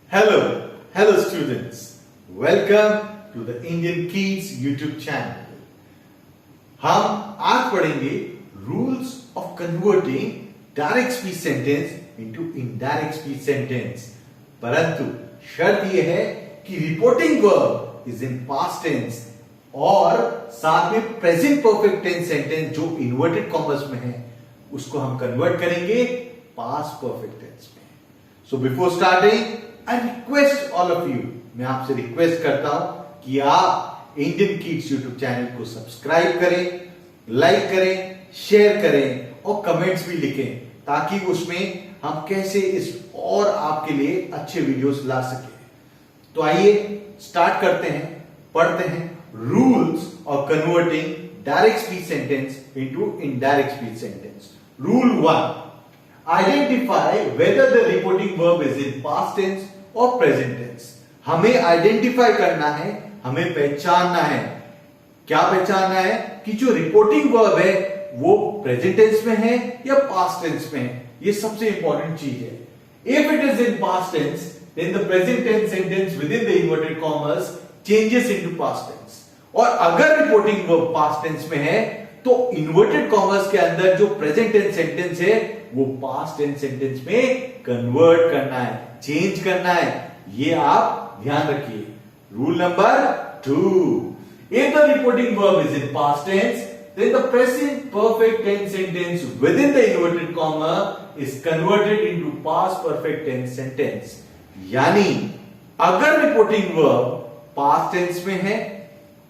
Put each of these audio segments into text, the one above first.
Hello students. Welcome to the Indian Keys YouTube channel. हम आज पढ़ेंगे rules of converting direct speech sentence into indirect speech sentence. परंतु शर्त यह है कि reporting verb is in past tense और साथ में प्रेजेंट परफेक्ट टेंस सेंटेंस जो इन्वर्टेड कॉमर्स में है उसको हम कन्वर्ट करेंगे पास्ट परफेक्ट टेंस में। So before starting I request all of you, मैं आपसे रिक्वेस्ट करता हूं कि आप इंडियन किड्स यूट्यूब चैनल को सब्सक्राइब करें, लाइक करें, शेयर करें और कमेंट्स भी लिखें ताकि उसमें हम कैसे इस और आपके लिए अच्छे वीडियोस ला सके। तो आइए स्टार्ट करते हैं, पढ़ते हैं rules of converting direct speech sentence into indirect speech sentence. Rule 1, identify whether the reporting verb is in past tense और प्रेजेंट टेंस। हमें आइडेंटिफाई करना है, हमें पहचानना है। क्या पहचानना है कि जो रिपोर्टिंग वर्ब है वो प्रेजेंट टेंस में है या पास्ट टेंस में है। ये सबसे इंपॉर्टेंट चीज है। If it is in past tense then the present tense sentence with in the inverted commas changes into past tense, और अगर रिपोर्टिंग वर्ब पास्ट टेंस में है तो इन्वर्टेड कॉमर्स के अंदर जो प्रेजेंट टेंस सेंटेंस है वो पास्ट टेंस सेंटेंस में कन्वर्ट करना है, चेंज करना है। ये आप ध्यान रखिए। Rule number 2, if the reporting verb is in past tense then the present perfect tense sentence within the inverted comma is converted into past perfect tense sentence। यानी अगर रिपोर्टिंग वर्ब पास्ट टेंस में है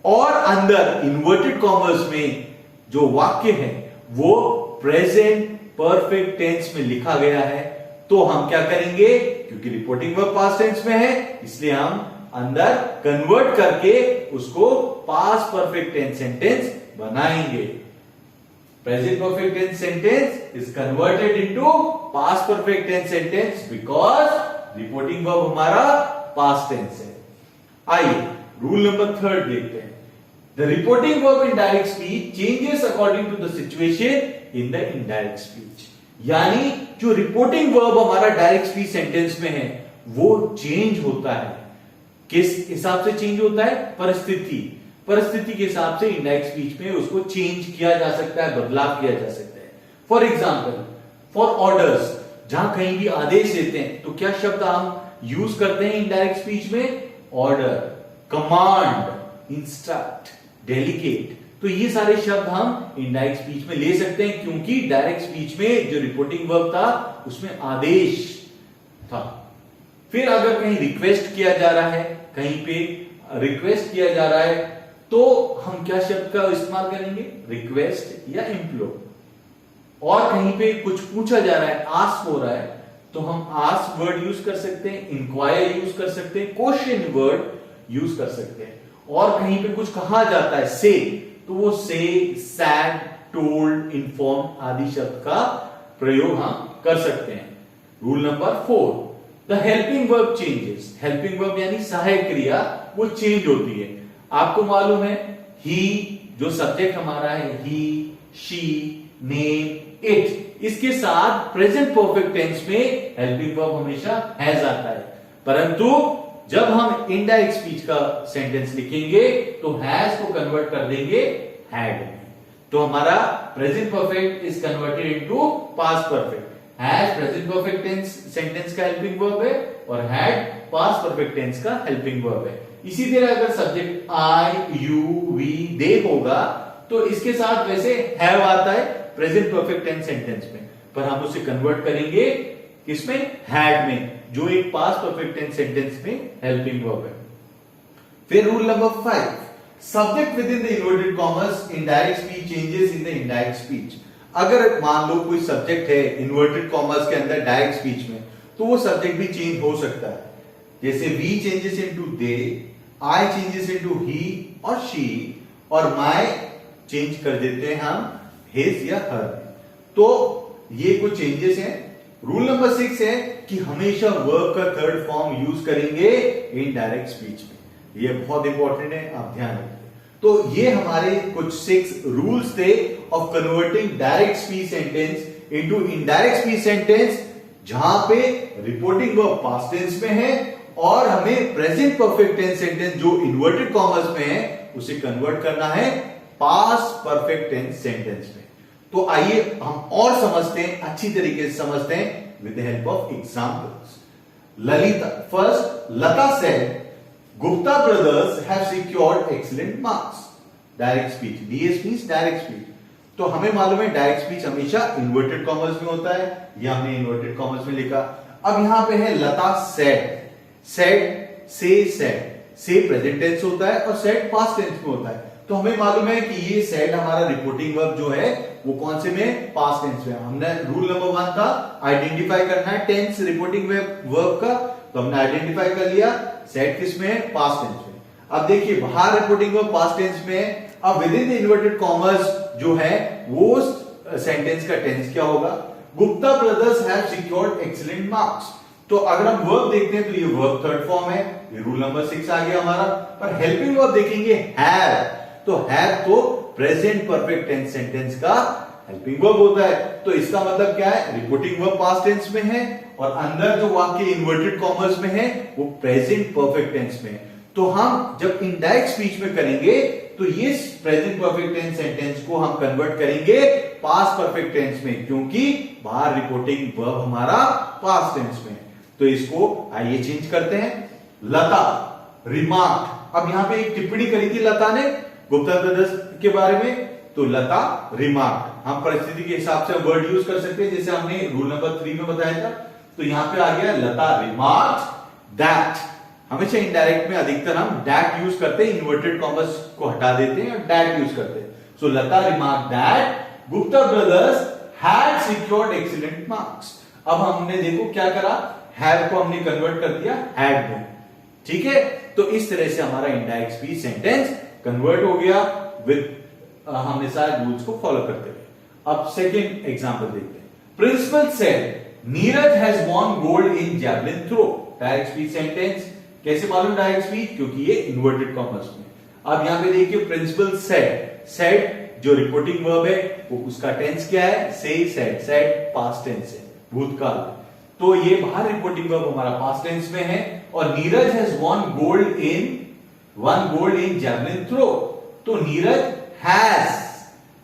और अंदर inverted commas में जो वाक्य है वो प्रेजेंट परफेक्ट टेंस में लिखा गया है तो हम क्या करेंगे, क्योंकि रिपोर्टिंग वर्ब पास्ट टेंस में है इसलिए हम अंदर कन्वर्ट करके उसको पास्ट परफेक्ट टेंस सेंटेंस बनाएंगे। Present perfect tense sentence is converted into past perfect tense sentence because reporting verb हमारा पास्ट टेंस है। आइए रूल नंबर 3 देखते हैं। The reporting verb in direct speech changes according to the situation in the indirect speech. यानी जो reporting verb हमारा direct speech sentence में है वो चेंज होता है। किस हिसाब से चेंज होता है? परिस्थिति के हिसाब से इनडायरेक्ट स्पीच में उसको चेंज किया जा सकता है, बदलाव किया जा सकता है। फॉर एग्जाम्पल, फॉर ऑर्डर्स, जहां कहीं भी आदेश देते हैं तो क्या शब्द हम यूज करते हैं इनडायरेक्ट स्पीच में? Order, command, instruct, delegate. तो ये सारे शब्द हम इनडायरेक्ट स्पीच में ले सकते हैं क्योंकि डायरेक्ट स्पीच में जो रिपोर्टिंग वर्ब था उसमें आदेश था। फिर अगर कहीं रिक्वेस्ट किया जा रहा है, कहीं पे रिक्वेस्ट किया जा रहा है तो हम क्या शब्द का इस्तेमाल करेंगे? रिक्वेस्ट या इम्प्लोर। और कहीं पे कुछ पूछा जा रहा है, आस्क हो रहा है तो हम आस्क वर्ड यूज कर सकते हैं, इंक्वायर यूज कर सकते हैं, क्वेश्चन वर्ड यूज कर सकते हैं। और कहीं पे कुछ कहा जाता है, से, तो वो से, सैड, टोल्ड, इन्फॉर्म आदि शब्द का प्रयोग हम कर सकते हैं। Rule number 4, the helping verb changes. Helping verb यानी सहायक क्रिया वो चेंज होती है। आपको मालूम है ही जो सब्जेक्ट हमारा है, ही, शी, नेम, इट, इसके साथ प्रेजेंट परफेक्ट टेंस में हेल्पिंग वर्ब हमेशा हैज आता है। परंतु जब हम इनडायरेक्ट स्पीच का सेंटेंस लिखेंगे तो हैज को कन्वर्ट कर देंगे हैड में। तो हमारा present perfect is converted into past perfect. Has present perfect tense sentence का हेल्पिंग वर्ब है और हैड पास्ट परफेक्ट टेंस का हेल्पिंग वर्ब है। इसी तरह अगर subject I, you, we, they होगा तो इसके साथ वैसे हैव आता है प्रेजेंट परफेक्ट टेंस सेंटेंस में, पर हम उसे कन्वर्ट करेंगे किसमें? हैड में, जो एक पास्ट परफेक्ट टेंस सेंटेंस में हेल्पिंग वर्ब है। फिर rule number 5, subject with in the inverted commerce in direct speech changes in the indirect speech. अगर मान लो कोई सब्जेक्ट है इन्वर्टेड कॉमर्स के अंदर डायरेक्ट स्पीच में तो वो सब्जेक्ट भी चेंज हो सकता है। जैसे we changes into they, I changes into he और शी, और माय चेंज कर देते हैं हम हिज या हर। तो ये कुछ चेंजेस हैं। रूल नंबर 6 है कि हमेशा वर्ब का थर्ड फॉर्म यूज करेंगे इन डायरेक्ट स्पीच में। ये बहुत इंपॉर्टेंट है, आप ध्यान रखिए। तो ये हमारे कुछ 6 रूल्स थे of converting direct speech sentence into indirect speech sentence, जहां पे रिपोर्टिंग वर्ब पास्ट टेंस में है और हमें प्रेजेंट परफेक्ट टेंस सेंटेंस जो इन्वर्टेड कॉमर्स में है उसे कन्वर्ट करना है पास्ट परफेक्ट टेंस सेंटेंस में। तो आइए हम और समझते हैं, अच्छी तरीके से समझते हैं with the help of examples. Lalita, first Lata said Gupta brothers have secured excellent marks. Direct speech, DS means direct speech. तो हमें मालूम है डायरेक्ट स्पीच हमेशा इन्वर्टेड कॉमर्स में होता है, ये हमने इन्वर्टेड कॉमर्स में लिखा। अब यहां पे है लता सेड, सेड से प्रेजेंट टेंस होता है और सेड पास्ट टेंस में होता है। तो हमें मालूम है कि ये सेड हमारा रिपोर्टिंग वर्ब जो है वो कौन से में, पास्ट टेंस में। हमने रूल नंबर 1 था आइडेंटिफाई करना है टेंस रिपोर्टिंग वर्ब का, तो हमने आइडेंटिफाई कर लिया सेड किस में है, पास्ट टेंस में। अब देखिए बाहर रिपोर्टिंग वर्ब पास्ट टेंस में है, अब with in the inverted commerce जो है वो सेंटेंस का टेंस क्या होगा, Gupta brothers have secured excellent marks. तो अगर हम वर्ब देखते हैं तो ये वर्ब थर्ड फॉर्म है, ये रूल नंबर 6 आ गया हमारा। पर हेल्पिंग वर्ब देखेंगे हैव, तो हैव तो प्रेजेंट परफेक्ट टेंस सेंटेंस का हेल्पिंग वर्ब होता है। तो इसका मतलब क्या है, रिपोर्टिंग वर्ब पास्ट टेंस में है और अंदर जो वाक्य इन्वर्टेड कॉमर्स में है वो प्रेजेंट परफेक्ट टेंस में है। तो हम जब इनडायरेक्ट स्पीच में करेंगे तो ये प्रेजेंट परफेक्ट टेंस सेंटेंस को हम कन्वर्ट करेंगे पास्ट परफेक्ट टेंस में, क्योंकि बाहर रिपोर्टिंग वर्ब हमारा पास्ट टेंस में है। तो इसको आइए चेंज करते हैं। लता रिमार्क, अब यहां पे एक टिप्पणी करी थी लता ने गुप्ता ब्रदर्स के बारे में, तो लता रिमार्क, हम परिस्थिति के हिसाब से वर्ड यूज कर सकते हैं जैसे हमने रूल नंबर 3 में बताया था। तो यहां पे आ गया लता रिमार्क दैट। हमेशा इनडायरेक्ट में अधिकतर हम दैट यूज करते हैं, इन्वर्टेड कॉमर्स को हटा देते हैं और दैट यूज करते हैं। So Lata remark that Gupta brothers had secured excellent marks. अब हमने देखो क्या करा, हैव को हमने कन्वर्ट कर दिया हैड में, ठीक है। तो इस तरह से हमारा इनडायरेक्ट स्पीच सेंटेंस कन्वर्ट हो गया विद हमने सारे रूल्स को फॉलो करते हुए। अब सेकंड एग्जांपल देखते हैं। Principal said Neeraj has won gold in javelin throw. Direct speech sentence, कैसे मालूम डायरेक्ट स्पीच, क्योंकि ये इन्वर्टेड कॉमर्स में। अब यहां पे देखिए प्रिंसिपल सेड, सेड जो रिपोर्टिंग वर्ब है वो उसका टेंस क्या है, से सेड, सेड पास्ट टेंस है, भूतकाल। तो ये बाहर रिपोर्टिंग वर्ब हमारा पास्ट टेंस में है। और Neeraj has won gold in javelin throw, तो नीरज हैज,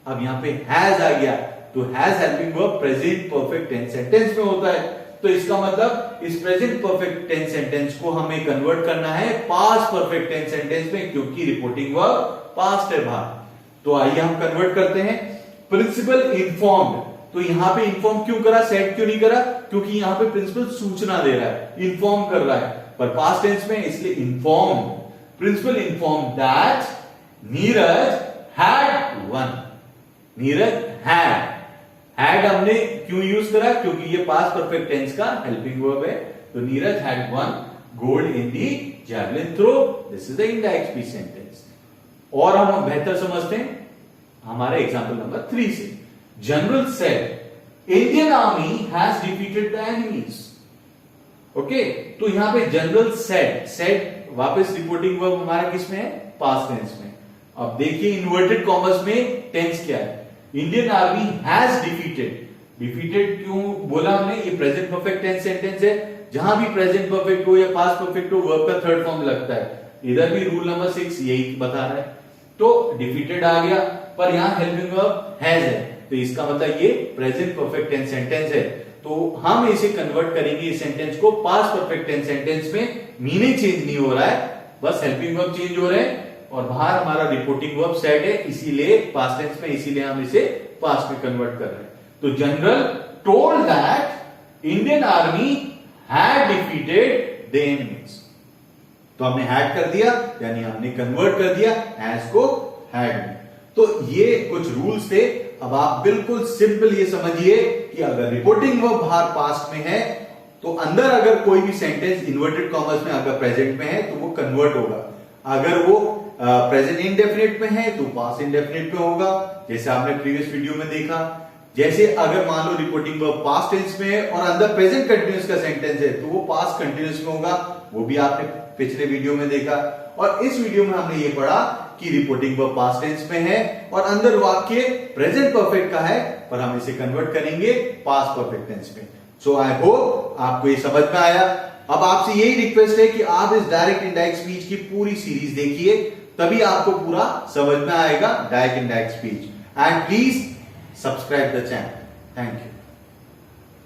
अब यहां पे हैज आ गया, तो has helping verb present perfect tense sentence में होता है। तो इसका मतलब इस प्रेजेंट परफेक्ट टेंस सेंटेंस को हमें कन्वर्ट करना है पास्ट परफेक्ट टेंस सेंटेंस में, क्योंकि रिपोर्टिंग वर्ब पास्ट है बाहर। तो आइए हम कन्वर्ट करते हैं। प्रिंसिपल इन्फॉर्म्ड, तो यहां पे इन्फॉर्म क्यों करा, सेट क्यों नहीं करा, क्योंकि यहां पे प्रिंसिपल सूचना दे रहा है, इन्फॉर्म कर रहा है, पर पास्ट टेंस में इसलिए inform. Principal inform that Neeraj had won, Neeraj had हमने क्यों यूज करा, क्योंकि ये पास्ट परफेक्ट टेंस का हेल्पिंग वर्ब है। तो Neeraj had won gold in the javelin throw, this is the indirect speech sentence. और हम बेहतर समझते हैं हमारे एग्जांपल नंबर 3 से। General said Indian army has defeated the enemies. Okay, तो यहां पे जनरल सेड वापस रिपोर्टिंग वर्ब हमारा किसमें है, पास्ट टेंस में। अब देखिए इन्वर्टेड कॉमर्स में टेंस क्या है, Indian army has defeated. Defeated क्यों बोला हमने, ये प्रेजेंट परफेक्ट टेंस सेंटेंस है, जहां भी प्रेजेंट परफेक्ट हो या पास्ट परफेक्ट हो वर्ब का थर्ड फॉर्म लगता है। इधर भी रूल नंबर 6 यही बता रहा है। तो डिफीटेड आ गया, पर यहां हेल्पिंग वर्ब हैज है, तो इसका मतलब ये प्रेजेंट परफेक्ट टेंस सेंटेंस है। तो हम इसे कन्वर्ट करेंगे इस सेंटेंस को पास्ट परफेक्ट टेंस सेंटेंस में। मीनिंग चेंज नहीं हो रहा है, बस हेल्पिंग वर्ब चेंज हो रहे हैं और बाहर हमारा रिपोर्टिंग वर्ब सेड है, इसीलिए पास्ट टेंस में, इसीलिए हम इसे पास्ट में कन्वर्ट कर रहे हैं। तो general told that Indian army had defeated the enemies. तो हमने हैड कर दिया, यानी हमने कन्वर्ट कर दिया हैज को हैड में। तो ये कुछ रूल्स थे। अब आप बिल्कुल सिंपल ये समझिए कि अगर रिपोर्टिंग वर्ब बाहर पास्ट में है तो अंदर अगर कोई भी सेंटेंस इन्वर्टेड कॉमर्स में अगर प्रेजेंट में है तो वो कन्वर्ट होगा। अगर वो प्रेजेंट इंडेफिनिट में है तो पास्ट इंडेफिनिट में होगा, जैसे आपने प्रीवियस वीडियो में देखा। जैसे अगर मान लो रिपोर्टिंग वर्ब पास्ट टेंस में है और अंदर प्रेजेंट कंटिन्यूअस का सेंटेंस है तो वो पास्ट कंटिन्यूअस में होगा, वो भी आपने पिछले वीडियो में देखा। और इस वीडियो में हमने ये पढ़ा कि रिपोर्टिंग वर्ब पास्ट टेंस में है और अंदर वाक्य प्रेजेंट परफेक्ट का है, पर हम इसे कन्वर्ट करेंगे पास्ट परफेक्ट टेंस में। सो आई होप आपको ये समझ में आया। अब आपसे यही रिक्वेस्ट है कि आप इस डायरेक्ट इनडायरेक्ट स्पीच की पूरी सीरीज देखिए, तभी आपको पूरा समझ में आएगा direct indirect speech. And please subscribe the channel. Thank you.